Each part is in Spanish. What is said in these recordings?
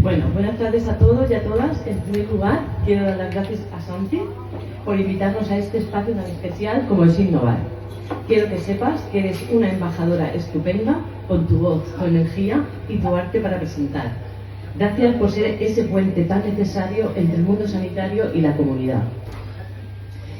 Bueno, buenas tardes a todos y a todas. En primer lugar, quiero dar las gracias a Santi por invitarnos a este espacio tan especial como es Innovar. Quiero que sepas que eres una embajadora estupenda con tu voz, tu energía y tu arte para presentar. Gracias por ser ese puente tan necesario entre el mundo sanitario y la comunidad.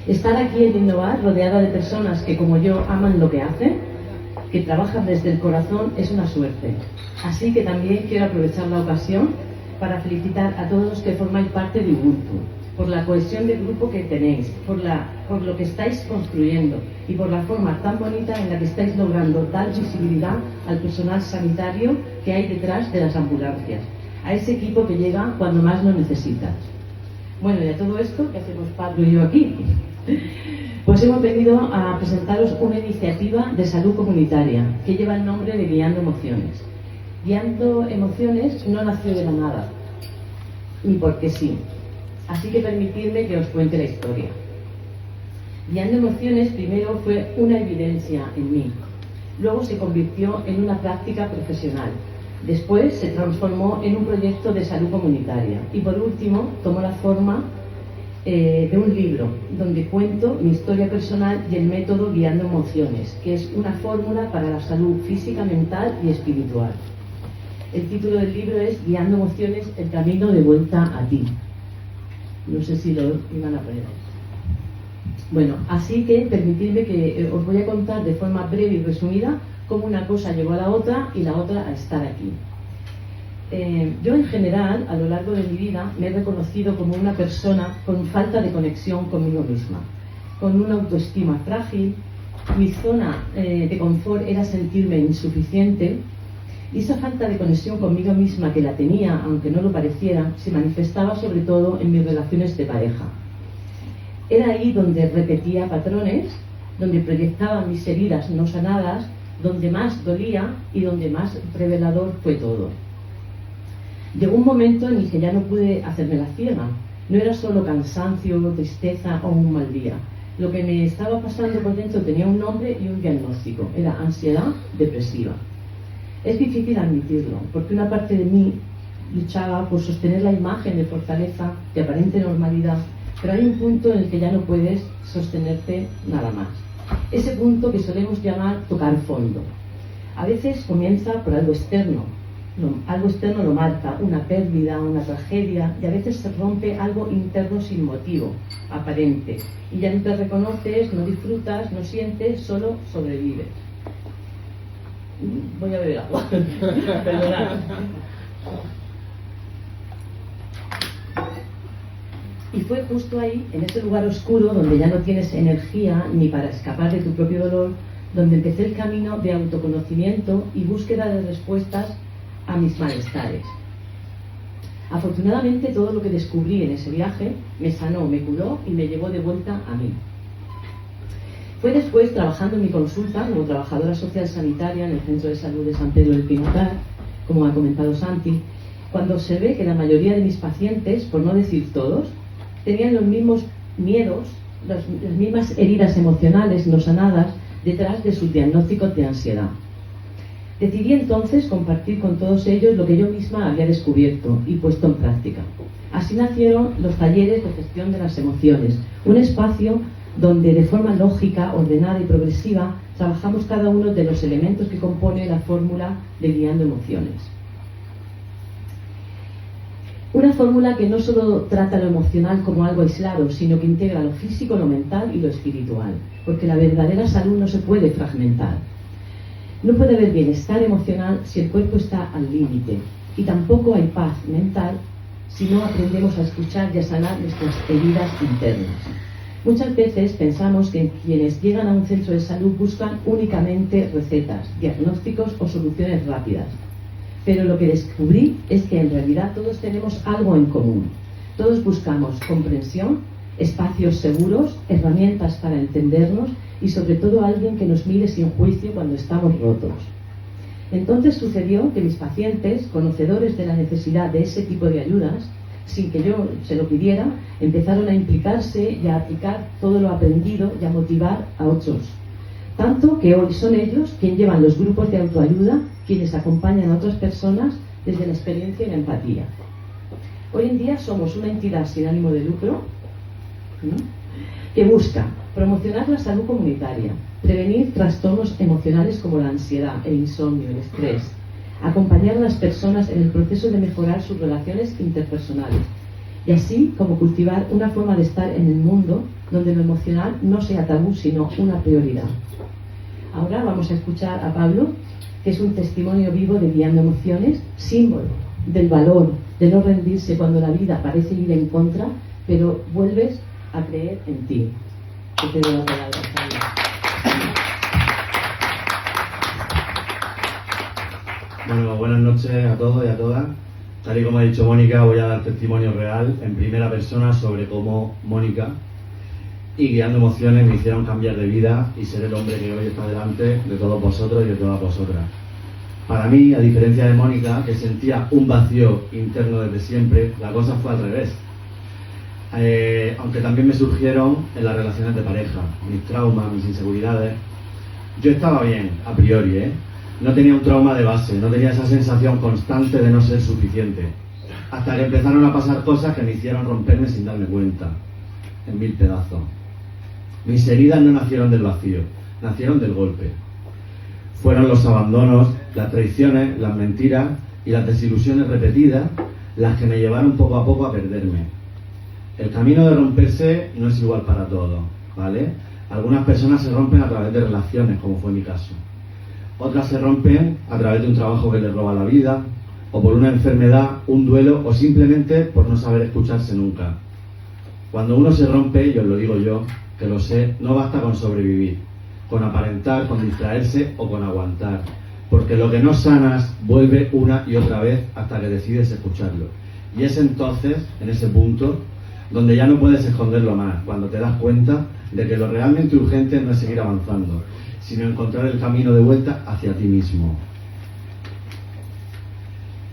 Estar aquí en Innovar, rodeada de personas que como yo aman lo que hacen, que trabajan desde el corazón, es una suerte. Así que también quiero aprovechar la ocasión para felicitar a todos los que formáis parte de Ubuntu, por la cohesión del grupo que tenéis, por lo que estáis construyendo y por la forma tan bonita en la que estáis logrando dar visibilidad al personal sanitario que hay detrás de las ambulancias, a ese equipo que llega cuando más lo necesitas. Bueno, y a todo esto, ¿qué hacemos Pablo y yo aquí? Pues hemos venido a presentaros una iniciativa de salud comunitaria que lleva el nombre de Guiando Emociones. Guiando Emociones no nació de la nada, ni porque sí. Así que permitidme que os cuente la historia. Guiando Emociones primero fue una evidencia en mí, luego se convirtió en una práctica profesional, después se transformó en un proyecto de salud comunitaria y por último tomó la forma de un libro donde cuento mi historia personal y el método Guiando Emociones, que es una fórmula para la salud física, mental y espiritual. El título del libro es Guiando Emociones, el camino de vuelta a ti. No sé si lo iban a poner. Bueno, así que permitidme que os voy a contar de forma breve y resumida cómo una cosa llevó a la otra y la otra a estar aquí. Yo en general, a lo largo de mi vida, me he reconocido como una persona con falta de conexión conmigo misma, con una autoestima frágil. Mi zona de confort era sentirme insuficiente y esa falta de conexión conmigo misma que la tenía, aunque no lo pareciera, se manifestaba sobre todo en mis relaciones de pareja. Era ahí donde repetía patrones, donde proyectaba mis heridas no sanadas, donde más dolía y donde más revelador fue todo. Llegó un momento en el que ya no pude hacerme la ciega. No era solo cansancio, tristeza o un mal día. Lo que me estaba pasando por dentro tenía un nombre y un diagnóstico. Era ansiedad depresiva. Es difícil admitirlo, porque una parte de mí luchaba por sostener la imagen de fortaleza, de aparente normalidad, pero hay un punto en el que ya no puedes sostenerte nada más. Ese punto que solemos llamar tocar fondo. A veces comienza por algo externo. Algo externo lo marca, una pérdida, una tragedia, y a veces se rompe algo interno sin motivo, aparente. Y ya no te reconoces, no disfrutas, no sientes, solo sobrevives. Voy a beber agua. Perdonad. Y fue justo ahí, en ese lugar oscuro, donde ya no tienes energía ni para escapar de tu propio dolor, donde empecé el camino de autoconocimiento y búsqueda de respuestas a mis malestares. Afortunadamente, todo lo que descubrí en ese viaje me sanó, me curó y me llevó de vuelta a mí. Fue después, trabajando en mi consulta como trabajadora social sanitaria en el Centro de Salud de San Pedro del Pinatar, como ha comentado Santi, cuando observé que la mayoría de mis pacientes, por no decir todos, tenían los mismos miedos, las mismas heridas emocionales no sanadas detrás de sus diagnósticos de ansiedad. Decidí entonces compartir con todos ellos lo que yo misma había descubierto y puesto en práctica. Así nacieron los talleres de gestión de las emociones, un espacio donde de forma lógica, ordenada y progresiva trabajamos cada uno de los elementos que compone la fórmula de Guiando Emociones. Una fórmula que no solo trata lo emocional como algo aislado, sino que integra lo físico, lo mental y lo espiritual, porque la verdadera salud no se puede fragmentar. No puede haber bienestar emocional si el cuerpo está al límite, y tampoco hay paz mental si no aprendemos a escuchar y a sanar nuestras heridas internas. Muchas veces pensamos que quienes llegan a un centro de salud buscan únicamente recetas, diagnósticos o soluciones rápidas. Pero lo que descubrí es que en realidad todos tenemos algo en común. Todos buscamos comprensión, espacios seguros, herramientas para entendernos y sobre todo alguien que nos mire sin juicio cuando estamos rotos. Entonces sucedió que mis pacientes, conocedores de la necesidad de ese tipo de ayudas, sin que yo se lo pidiera, empezaron a implicarse y a aplicar todo lo aprendido y a motivar a otros. Tanto que hoy son ellos quienes llevan los grupos de autoayuda, quienes acompañan a otras personas desde la experiencia y la empatía. Hoy en día somos una entidad sin ánimo de lucro, ¿no?, que busca promocionar la salud comunitaria, prevenir trastornos emocionales como la ansiedad, el insomnio, el estrés, acompañar a las personas en el proceso de mejorar sus relaciones interpersonales y así como cultivar una forma de estar en el mundo donde lo emocional no sea tabú sino una prioridad. Ahora vamos a escuchar a Pablo, que es un testimonio vivo de Guiando Emociones, símbolo del valor de no rendirse cuando la vida parece ir en contra, pero vuelves a creer en ti. Te doy la palabra, Pablo. Bueno, buenas noches a todos y a todas. Tal y como ha dicho Mónica, voy a dar testimonio real en primera persona sobre cómo Mónica y Guiando Emociones me hicieron cambiar de vida y ser el hombre que hoy está delante de todos vosotros y de todas vosotras. Para mí, a diferencia de Mónica, que sentía un vacío interno desde siempre, la cosa fue al revés. Aunque también me surgieron en las relaciones de pareja, mis traumas, mis inseguridades. Yo estaba bien, a priori, No tenía un trauma de base, no tenía esa sensación constante de no ser suficiente. Hasta que empezaron a pasar cosas que me hicieron romperme sin darme cuenta, en 1000 pedazos. Mis heridas no nacieron del vacío, nacieron del golpe. Fueron los abandonos, las traiciones, las mentiras y las desilusiones repetidas las que me llevaron poco a poco a perderme. El camino de romperse no es igual para todos, ¿vale? Algunas personas se rompen a través de relaciones, como fue mi caso. Otras se rompen a través de un trabajo que les roba la vida, o por una enfermedad, un duelo, o simplemente por no saber escucharse nunca. Cuando uno se rompe, y os lo digo yo, que lo sé, no basta con sobrevivir, con aparentar, con distraerse o con aguantar, porque lo que no sanas vuelve una y otra vez hasta que decides escucharlo. Y es entonces, en ese punto, donde ya no puedes esconderlo más, cuando te das cuenta de que lo realmente urgente no es seguir avanzando, sino encontrar el camino de vuelta hacia ti mismo.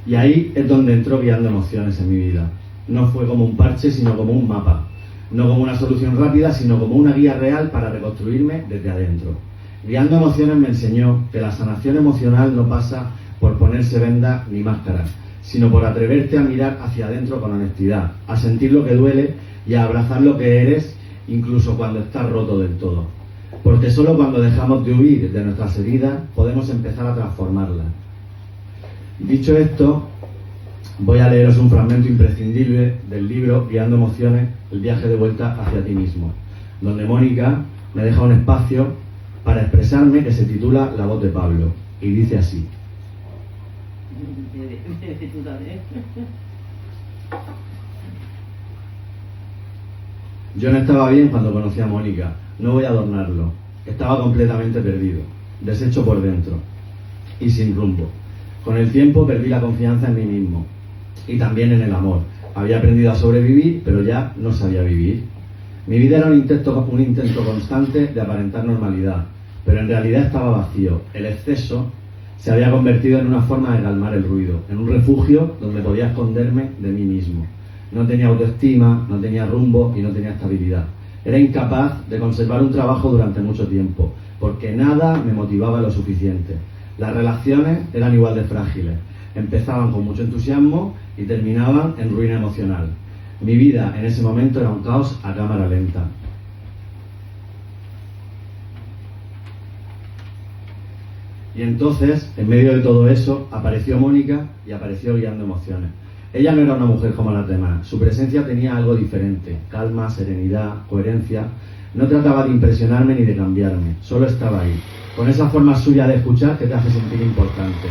Y ahí es donde entró Guiando Emociones en mi vida. No fue como un parche, sino como un mapa. No como una solución rápida, sino como una guía real para reconstruirme desde adentro. Guiando Emociones me enseñó que la sanación emocional no pasa por ponerse vendas ni máscaras, sino por atreverte a mirar hacia adentro con honestidad, a sentir lo que duele y a abrazar lo que eres, incluso cuando estás roto del todo. Porque solo cuando dejamos de huir de nuestras heridas podemos empezar a transformarlas. Dicho esto, voy a leeros un fragmento imprescindible del libro Guiando Emociones, el viaje de vuelta hacia ti mismo, donde Mónica me deja un espacio para expresarme que se titula La voz de Pablo, y dice así. Yo no estaba bien cuando conocí a Mónica, no voy a adornarlo. Estaba completamente perdido, deshecho por dentro y sin rumbo. Con el tiempo perdí la confianza en mí mismo y también en el amor. Había aprendido a sobrevivir, pero ya no sabía vivir. Mi vida era un intento constante de aparentar normalidad, pero en realidad estaba vacío. El exceso se había convertido en una forma de calmar el ruido, en un refugio donde podía esconderme de mí mismo. No tenía autoestima, no tenía rumbo y no tenía estabilidad. Era incapaz de conservar un trabajo durante mucho tiempo, porque nada me motivaba lo suficiente. Las relaciones eran igual de frágiles. Empezaban con mucho entusiasmo y terminaban en ruina emocional. Mi vida en ese momento era un caos a cámara lenta. Y entonces, en medio de todo eso, apareció Mónica y apareció Guiando Emociones. Ella no era una mujer como las demás. Su presencia tenía algo diferente: calma, serenidad, coherencia. No trataba de impresionarme ni de cambiarme, solo estaba ahí, con esa forma suya de escuchar que te hace sentir importante.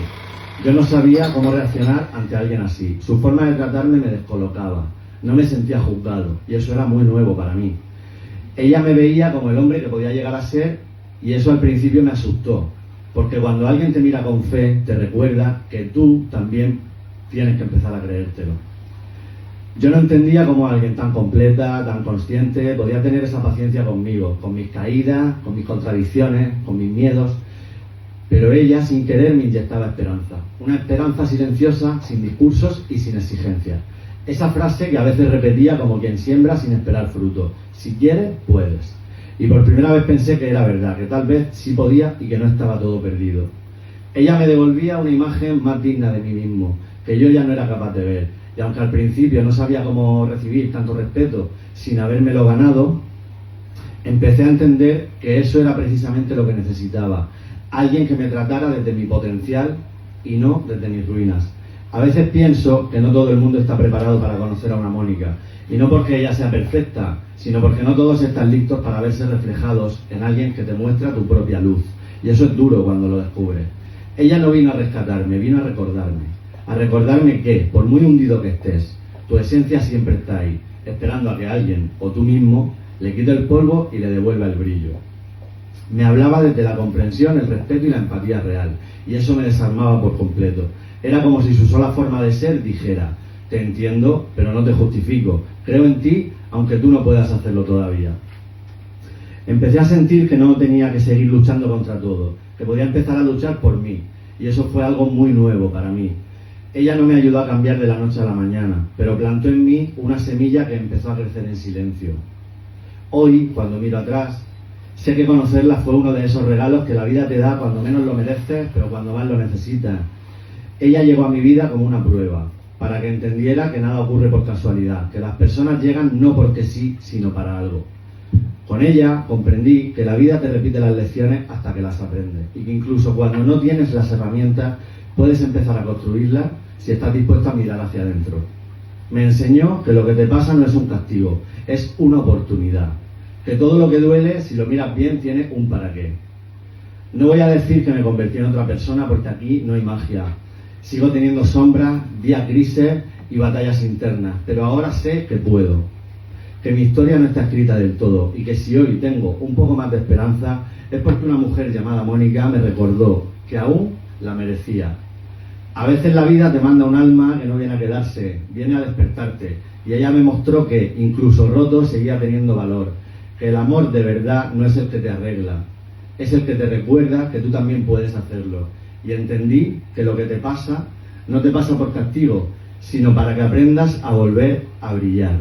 Yo no sabía cómo reaccionar ante alguien así. Su forma de tratarme me descolocaba. No me sentía juzgado, y eso era muy nuevo para mí. Ella me veía como el hombre que podía llegar a ser, y eso al principio me asustó, porque cuando alguien te mira con fe, te recuerda que tú también tienes que empezar a creértelo. Yo no entendía cómo alguien tan completa, tan consciente, podía tener esa paciencia conmigo, con mis caídas, con mis contradicciones, con mis miedos, pero ella, sin querer, me inyectaba esperanza. Una esperanza silenciosa, sin discursos y sin exigencias. Esa frase que a veces repetía como quien siembra sin esperar fruto: si quieres, puedes. Y por primera vez pensé que era verdad, que tal vez sí podía y que no estaba todo perdido. Ella me devolvía una imagen más digna de mí mismo, que yo ya no era capaz de ver. Y aunque al principio no sabía cómo recibir tanto respeto sin habérmelo ganado, empecé a entender que eso era precisamente lo que necesitaba. Alguien que me tratara desde mi potencial y no desde mis ruinas. A veces pienso que no todo el mundo está preparado para conocer a una Mónica, y no porque ella sea perfecta, sino porque no todos están listos para verse reflejados en alguien que te muestra tu propia luz, y eso es duro cuando lo descubres. Ella no vino a rescatarme, vino a recordarme que, por muy hundido que estés, tu esencia siempre está ahí, esperando a que alguien, o tú mismo, le quite el polvo y le devuelva el brillo. Me hablaba desde la comprensión, el respeto y la empatía real, y eso me desarmaba por completo. Era como si su sola forma de ser dijera: te entiendo, pero no te justifico, creo en ti, aunque tú no puedas hacerlo todavía. Empecé a sentir que no tenía que seguir luchando contra todo, que podía empezar a luchar por mí, y eso fue algo muy nuevo para mí. Ella no me ayudó a cambiar de la noche a la mañana, pero plantó en mí una semilla que empezó a crecer en silencio. Hoy, cuando miro atrás, sé que conocerla fue uno de esos regalos que la vida te da cuando menos lo mereces, pero cuando más lo necesitas. Ella llegó a mi vida como una prueba, para que entendiera que nada ocurre por casualidad, que las personas llegan no porque sí, sino para algo. Con ella comprendí que la vida te repite las lecciones hasta que las aprendes, y que incluso cuando no tienes las herramientas, puedes empezar a construirlas si estás dispuesto a mirar hacia adentro. Me enseñó que lo que te pasa no es un castigo, es una oportunidad. Que todo lo que duele, si lo miras bien, tiene un para qué. No voy a decir que me convertí en otra persona porque aquí no hay magia. Sigo teniendo sombras, días grises y batallas internas, pero ahora sé que puedo. Que mi historia no está escrita del todo y que si hoy tengo un poco más de esperanza es porque una mujer llamada Mónica me recordó que aún la merecía. A veces la vida te manda un alma que no viene a quedarse, viene a despertarte, y ella me mostró que, incluso roto, seguía teniendo valor, que el amor de verdad no es el que te arregla, es el que te recuerda que tú también puedes hacerlo. Y entendí que lo que te pasa no te pasa por castigo, sino para que aprendas a volver a brillar.